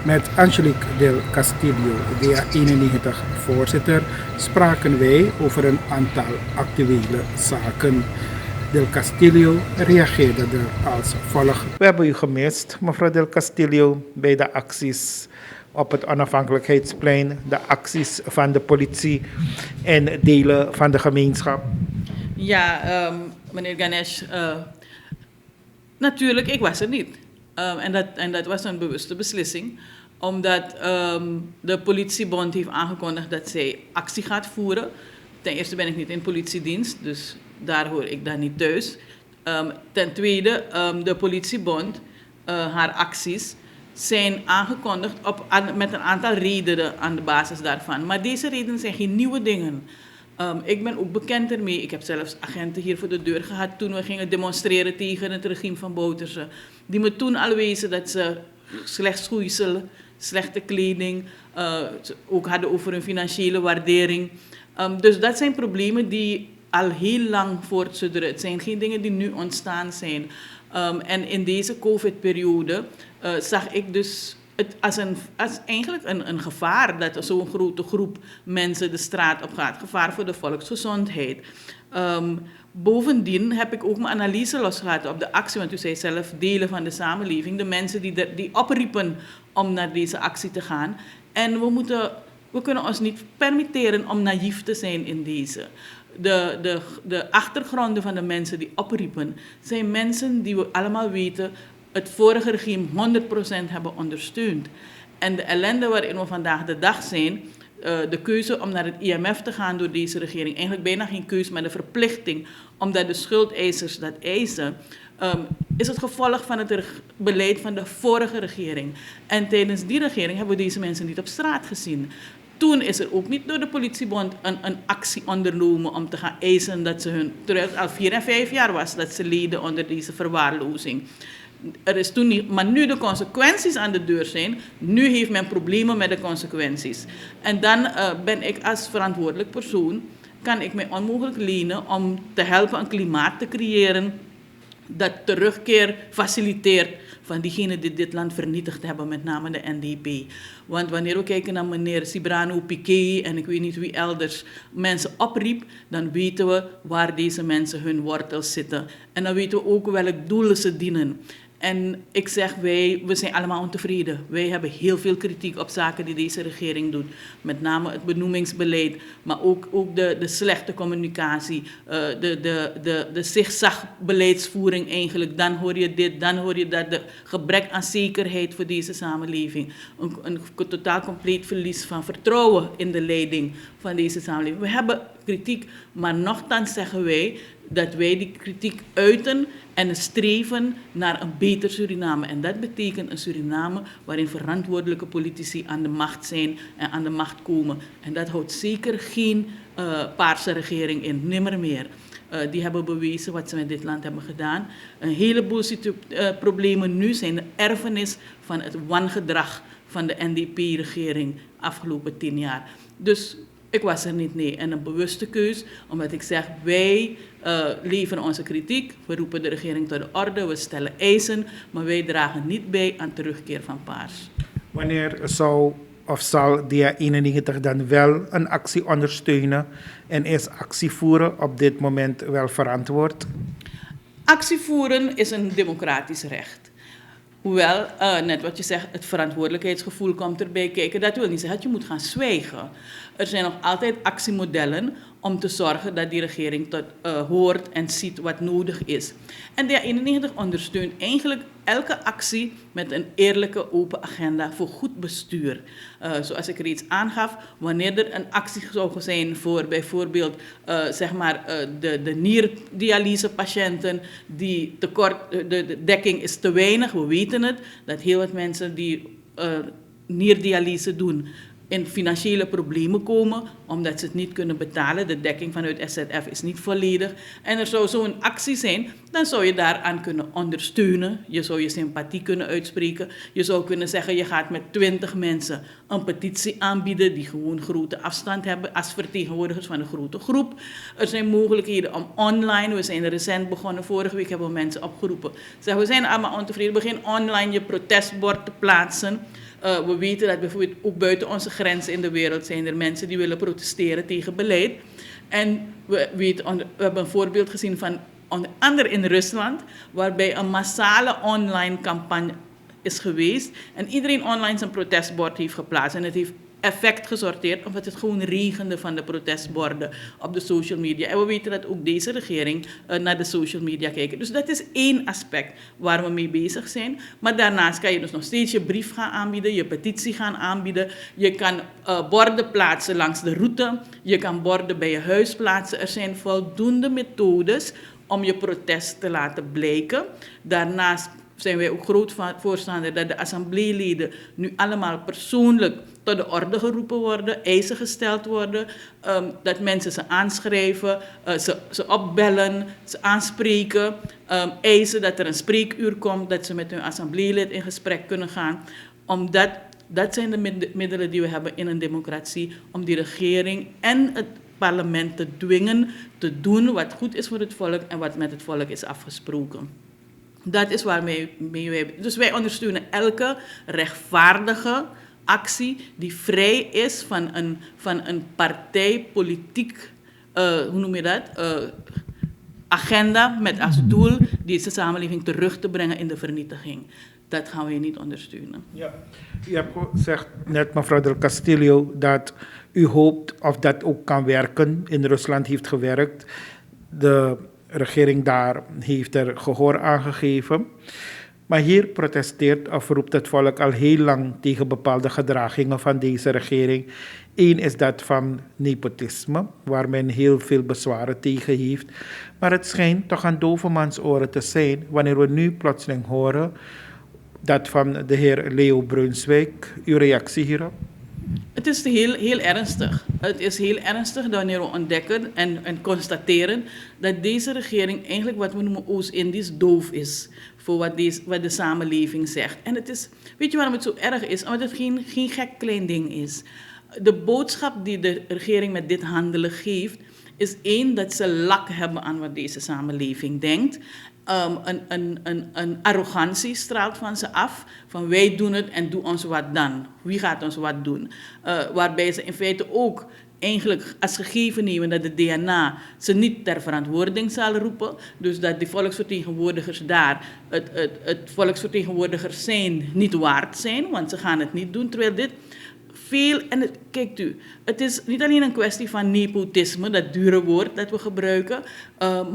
Met Angelique del Castillo, DA91 voorzitter, spraken wij over een aantal actuele zaken. Del Castillo reageerde er als volgt. We hebben u gemist, mevrouw Del Castillo, bij de acties op het Onafhankelijkheidsplein, de acties van de politie en delen van de gemeenschap. Ja, meneer Ganesh, natuurlijk, ik was er niet. En dat was een bewuste beslissing, omdat de politiebond heeft aangekondigd dat zij actie gaat voeren. Ten eerste ben ik niet in politiedienst, dus daar hoor ik dan niet thuis. Ten tweede, de politiebond, haar acties, zijn aangekondigd met een aantal redenen aan de basis daarvan. Maar deze redenen zijn geen nieuwe dingen. Ik ben ook bekend ermee. Ik heb zelfs agenten hier voor de deur gehad toen we gingen demonstreren tegen het regime van Bouterse. Die me toen al wezen dat ze slecht schoeisel, slechte kleding, ook hadden over hun financiële waardering. Dus dat zijn problemen die al heel lang voortsudderen. Het zijn geen dingen die nu ontstaan zijn. En in deze COVID-periode zag ik dus het als eigenlijk een gevaar dat er zo'n grote groep mensen de straat op gaat. Gevaar voor de volksgezondheid. Bovendien heb ik ook mijn analyse losgelaten op de actie, want u zei zelf delen van de samenleving. De mensen die opriepen om naar deze actie te gaan. En we kunnen ons niet permitteren om naïef te zijn in deze. De achtergronden van de mensen die opriepen zijn mensen die we allemaal weten het vorige regime 100% hebben ondersteund. En de ellende waarin we vandaag de dag zijn, de keuze om naar het IMF te gaan door deze regering, eigenlijk bijna geen keuze, maar de verplichting, omdat de schuldeisers dat eisen, is het gevolg van het beleid van de vorige regering. En tijdens die regering hebben we deze mensen niet op straat gezien. Toen is er ook niet door de politiebond een actie ondernomen om te gaan eisen dat ze terwijl het al 4 en 5 jaar was, dat ze leden onder deze verwaarlozing. Er is toen niet, maar nu de consequenties aan de deur zijn, nu heeft men problemen met de consequenties. En dan ben ik als verantwoordelijk persoon, kan ik mij onmogelijk lenen om te helpen een klimaat te creëren dat terugkeer faciliteert van diegenen die dit land vernietigd hebben, met name de NDP. Want wanneer we kijken naar meneer Cibrano Piqué en ik weet niet wie elders mensen opriep, dan weten we waar deze mensen hun wortels zitten. En dan weten we ook welk doel ze dienen. En ik zeg, we zijn allemaal ontevreden. Wij hebben heel veel kritiek op zaken die deze regering doet. Met name het benoemingsbeleid, maar ook de slechte communicatie, de zigzagbeleidsvoering eigenlijk. Dan hoor je dit, dan hoor je dat. De gebrek aan zekerheid voor deze samenleving. Een totaal compleet verlies van vertrouwen in de leiding van deze samenleving. We hebben kritiek, maar nochtans zeggen wij dat wij die kritiek uiten en streven naar een beter Suriname. En dat betekent een Suriname waarin verantwoordelijke politici aan de macht zijn en aan de macht komen. En dat houdt zeker geen paarse regering in, nimmer meer. Die hebben bewezen wat ze met dit land hebben gedaan. Een heleboel problemen nu zijn de erfenis van het wangedrag van de NDP-regering afgelopen 10 jaar. Dus ik was er niet, nee. En een bewuste keus, omdat ik zeg, wij leveren onze kritiek, we roepen de regering tot de orde, we stellen eisen, maar wij dragen niet bij aan terugkeer van Paars. Wanneer zou of zal DA91 dan wel een actie ondersteunen en is actie voeren op dit moment wel verantwoord? Actie voeren is een democratisch recht. Hoewel, net wat je zegt, het verantwoordelijkheidsgevoel komt erbij kijken. Dat wil niet zeggen dat je moet gaan zwijgen. Er zijn nog altijd actiemodellen om te zorgen dat die regering hoort en ziet wat nodig is. En DA91 ondersteunt eigenlijk elke actie met een eerlijke, open agenda voor goed bestuur. Zoals ik reeds aangaf, wanneer er een actie zou zijn voor bijvoorbeeld de nierdialysepatiënten, die de dekking is te weinig. We weten het, dat heel wat mensen die nierdialyse doen in financiële problemen komen, omdat ze het niet kunnen betalen. De dekking vanuit SZF is niet volledig. En er zou zo'n actie zijn, dan zou je daaraan kunnen ondersteunen. Je zou je sympathie kunnen uitspreken. Je zou kunnen zeggen, je gaat met 20 mensen een petitie aanbieden die gewoon grote afstand hebben als vertegenwoordigers van een grote groep. Er zijn mogelijkheden om online, we zijn recent begonnen, vorige week hebben we mensen opgeroepen. Zeg, we zijn allemaal ontevreden, begin online je protestbord te plaatsen. We weten dat bijvoorbeeld ook buiten onze grenzen in de wereld zijn er mensen die willen protesteren tegen beleid. En we hebben een voorbeeld gezien van onder andere in Rusland, waarbij een massale online campagne is geweest en iedereen online zijn protestbord heeft geplaatst. En het heeft effect gesorteerd, omdat het gewoon regende van de protestborden op de social media. En we weten dat ook deze regering naar de social media kijkt. Dus dat is één aspect waar we mee bezig zijn. Maar daarnaast kan je dus nog steeds je brief gaan aanbieden, je petitie gaan aanbieden. Je kan borden plaatsen langs de route. Je kan borden bij je huis plaatsen. Er zijn voldoende methodes om je protest te laten blijken. Daarnaast zijn wij ook groot voorstander dat de assembleeleden nu allemaal persoonlijk tot de orde geroepen worden, eisen gesteld worden, dat mensen ze aanschrijven, ze opbellen, ze aanspreken, eisen dat er een spreekuur komt, dat ze met hun assembleelid in gesprek kunnen gaan. Omdat dat zijn de middelen die we hebben in een democratie om die regering en het parlement te dwingen te doen wat goed is voor het volk en wat met het volk is afgesproken. Dat is waarmee wij... Dus wij ondersteunen elke rechtvaardige actie die vrij is van een partijpolitiek, hoe noem je dat? Agenda met als doel deze samenleving terug te brengen in de vernietiging. Dat gaan wij niet ondersteunen. Ja. U hebt gezegd net, mevrouw Del Castillo, dat u hoopt of dat ook kan werken. In Rusland heeft gewerkt. De regering daar heeft er gehoor aan gegeven. Maar hier protesteert of roept het volk al heel lang tegen bepaalde gedragingen van deze regering. Eén is dat van nepotisme, waar men heel veel bezwaren tegen heeft. Maar het schijnt toch aan dovemans oren te zijn wanneer we nu plotseling horen dat van de heer Leo Brunswijk. Uw reactie hierop? Het is heel ernstig. Het is heel ernstig wanneer we ontdekken en constateren dat deze regering eigenlijk wat we noemen Oost-Indisch doof is voor wat de samenleving zegt. En het is, weet je waarom het zo erg is? Omdat het geen gek klein ding is. De boodschap die de regering met dit handelen geeft, is één, dat ze lak hebben aan wat deze samenleving denkt. Een arrogantie straalt van ze af. Van wij doen het en doe ons wat dan. Wie gaat ons wat doen? Waarbij ze in feite ook eigenlijk als gegeven nemen dat de DNA ze niet ter verantwoording zal roepen. Dus dat de volksvertegenwoordigers daar het volksvertegenwoordigers zijn niet waard zijn. Want ze gaan het niet doen. Terwijl dit kijkt u, het is niet alleen een kwestie van nepotisme, dat dure woord dat we gebruiken,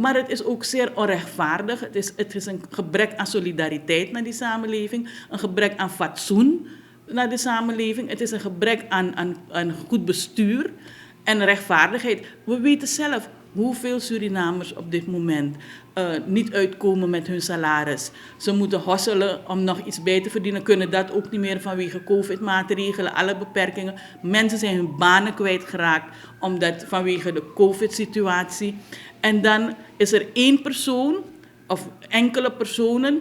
maar het is ook zeer onrechtvaardig. Het is een gebrek aan solidariteit naar die samenleving, een gebrek aan fatsoen naar de samenleving. Het is een gebrek aan goed bestuur en rechtvaardigheid. We weten zelf hoeveel Surinamers op dit moment niet uitkomen met hun salaris. Ze moeten hosselen om nog iets bij te verdienen. Kunnen dat ook niet meer vanwege COVID-maatregelen, alle beperkingen. Mensen zijn hun banen kwijtgeraakt vanwege de COVID-situatie. En dan is er één persoon of enkele personen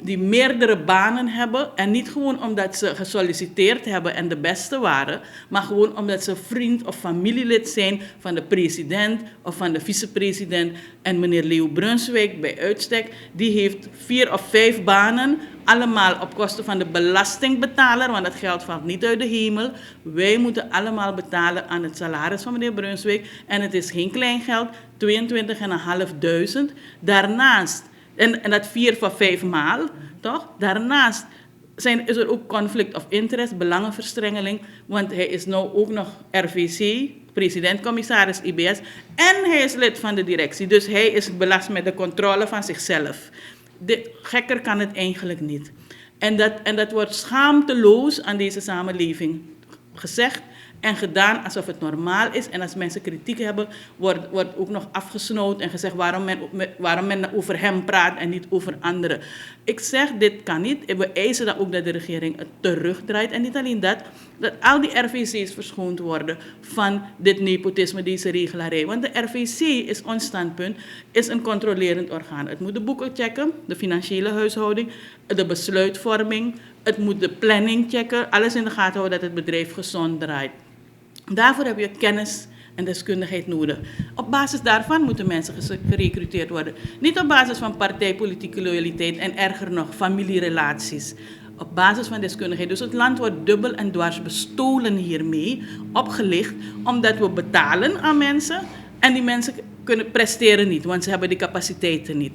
die meerdere banen hebben. En niet gewoon omdat ze gesolliciteerd hebben en de beste waren, maar gewoon omdat ze vriend of familielid zijn van de president of van de vicepresident. En meneer Leo Brunswijk bij uitstek, die heeft 4 of 5 banen, allemaal op kosten van de belastingbetaler, want dat geld valt niet uit de hemel. Wij moeten allemaal betalen aan het salaris van meneer Brunswijk. En het is geen klein geld, 22.500. Daarnaast, en dat 4 of 5 maal, toch? Daarnaast is er ook conflict of interest, belangenverstrengeling, want hij is nou ook nog RVC, president-commissaris IBS, en hij is lid van de directie. Dus hij is belast met de controle van zichzelf. Gekker kan het eigenlijk niet. En dat wordt schaamteloos aan deze samenleving gezegd en gedaan alsof het normaal is. En als mensen kritiek hebben, wordt ook nog afgesnoot en gezegd waarom men over hem praat en niet over anderen. Ik zeg, dit kan niet. We eisen dan ook dat de regering het terugdraait. En niet alleen dat al die RVC's verschoond worden van dit nepotisme, deze regelarij. Want de RVC is ons standpunt, is een controlerend orgaan. Het moet de boeken checken, de financiële huishouding, de besluitvorming, het moet de planning checken, alles in de gaten houden dat het bedrijf gezond draait. Daarvoor heb je kennis en deskundigheid nodig. Op basis daarvan moeten mensen gerecruiteerd worden. Niet op basis van partijpolitieke loyaliteit en erger nog familierelaties. op basis van deskundigheid. Dus het land wordt dubbel en dwars bestolen hiermee, opgelicht, omdat we betalen aan mensen en die mensen presteren niet, want ze hebben die capaciteiten niet.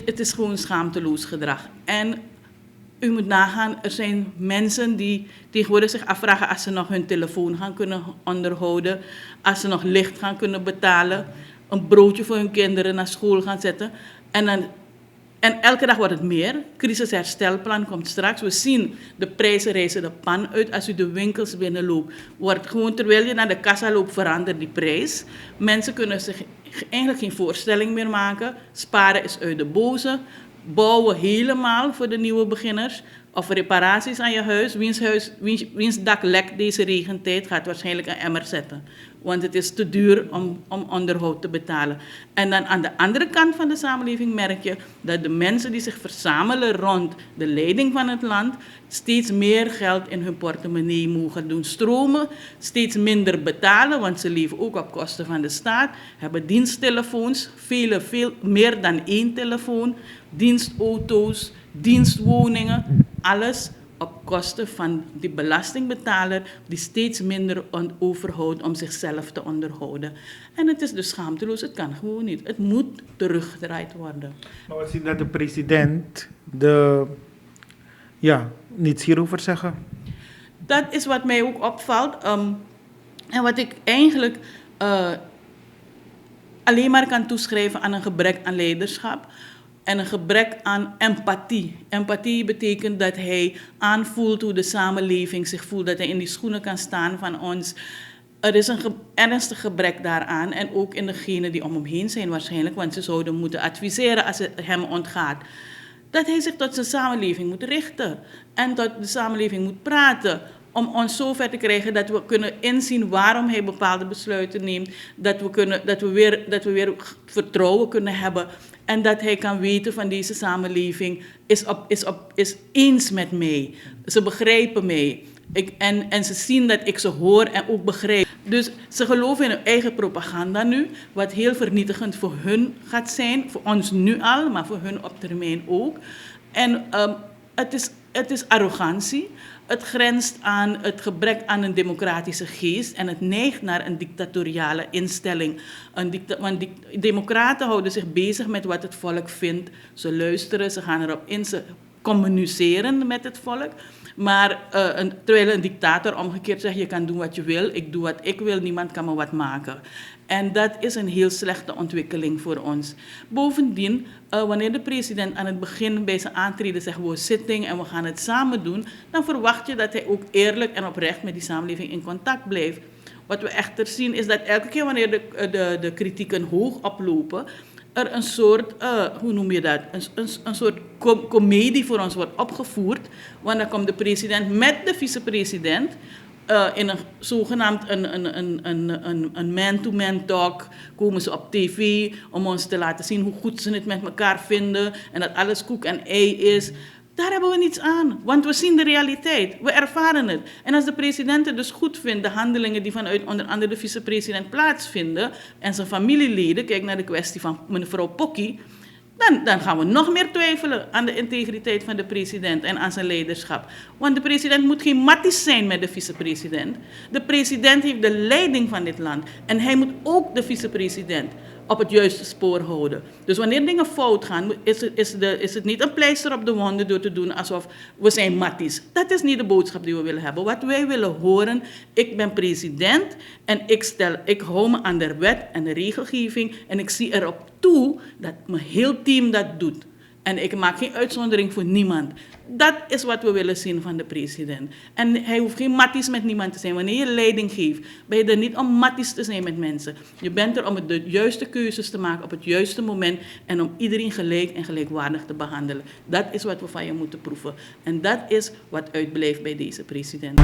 Het is gewoon schaamteloos gedrag. En u moet nagaan, er zijn mensen die tegenwoordig zich afvragen als ze nog hun telefoon gaan kunnen onderhouden, als ze nog licht gaan kunnen betalen, een broodje voor hun kinderen naar school gaan zetten. En elke dag wordt het meer. Crisisherstelplan komt straks. We zien de prijzen reizen de pan uit. Als u de winkels binnenloopt, wordt gewoon terwijl je naar de kassa loopt, verandert die prijs. Mensen kunnen zich eigenlijk geen voorstelling meer maken. Sparen is uit de boze. Bouwen helemaal voor de nieuwe beginners. Of reparaties aan je huis. Wiens dak lekt deze regentijd, gaat waarschijnlijk een emmer zetten. Want het is te duur om onderhoud te betalen. En dan aan de andere kant van de samenleving merk je dat de mensen die zich verzamelen rond de leiding van het land steeds meer geld in hun portemonnee mogen doen stromen, steeds minder betalen, want ze leven ook op kosten van de staat, hebben diensttelefoons, veel meer dan 1 telefoon, dienstauto's, dienstwoningen, alles op kosten van die belastingbetaler die steeds minder overhoudt om zichzelf te onderhouden. En het is dus schaamteloos, het kan gewoon niet. Het moet teruggedraaid worden. Maar we zien dat de president niets hierover zeggen. Dat is wat mij ook opvalt. En wat ik eigenlijk alleen maar kan toeschrijven aan een gebrek aan leiderschap. En een gebrek aan empathie. Empathie betekent dat hij aanvoelt hoe de samenleving zich voelt. Dat hij in die schoenen kan staan van ons. Er is een ernstig gebrek daaraan. En ook in degenen die om hem heen zijn waarschijnlijk. Want ze zouden moeten adviseren als het hem ontgaat. Dat hij zich tot zijn samenleving moet richten. En tot de samenleving moet praten. Om ons zo ver te krijgen dat we kunnen inzien waarom hij bepaalde besluiten neemt. Dat we weer vertrouwen kunnen hebben. En dat hij kan weten van deze samenleving is eens met mij. Ze begrijpen mij. En ze zien dat ik ze hoor en ook begrijp. Dus ze geloven in hun eigen propaganda nu. Wat heel vernietigend voor hun gaat zijn. Voor ons nu al, maar voor hun op termijn ook. En het is arrogantie. Het grenst aan het gebrek aan een democratische geest en het neigt naar een dictatoriale instelling. Want democraten houden zich bezig met wat het volk vindt. Ze luisteren, ze gaan erop in, ze communiceren met het volk. Maar terwijl een dictator omgekeerd zegt, je kan doen wat je wil, ik doe wat ik wil, niemand kan me wat maken. En dat is een heel slechte ontwikkeling voor ons. Bovendien, wanneer de president aan het begin bij zijn aantreden zegt, we zitting en we gaan het samen doen, dan verwacht je dat hij ook eerlijk en oprecht met die samenleving in contact blijft. Wat we echter zien is dat elke keer wanneer de kritieken hoog oplopen, er een soort, hoe noem je dat, een soort comedie voor ons wordt opgevoerd. Want dan komt de president met de vicepresident in een zogenaamd een man-to-man talk, komen ze op tv om ons te laten zien hoe goed ze het met elkaar vinden en dat alles koek en ei is. Daar hebben we niets aan, want we zien de realiteit, we ervaren het. En als de president het dus goed vindt, de handelingen die vanuit onder andere de vicepresident plaatsvinden en zijn familieleden, kijk naar de kwestie van mevrouw Pokkie, dan gaan we nog meer twijfelen aan de integriteit van de president en aan zijn leiderschap. Want de president moet geen matties zijn met de vicepresident. De president heeft de leiding van dit land en hij moet ook de vicepresident op het juiste spoor houden. Dus wanneer dingen fout gaan, is het niet een pleister op de wonden door te doen alsof we zijn matties. Dat is niet de boodschap die we willen hebben. Wat wij willen horen, ik ben president en ik hou me aan de wet en de regelgeving en ik zie erop toe dat mijn heel team dat doet. En ik maak geen uitzondering voor niemand. Dat is wat we willen zien van de president. En hij hoeft geen matties met niemand te zijn. Wanneer je leiding geeft, ben je er niet om matties te zijn met mensen. Je bent er om de juiste keuzes te maken op het juiste moment en om iedereen gelijk en gelijkwaardig te behandelen. Dat is wat we van je moeten proeven. En dat is wat uitblijft bij deze president.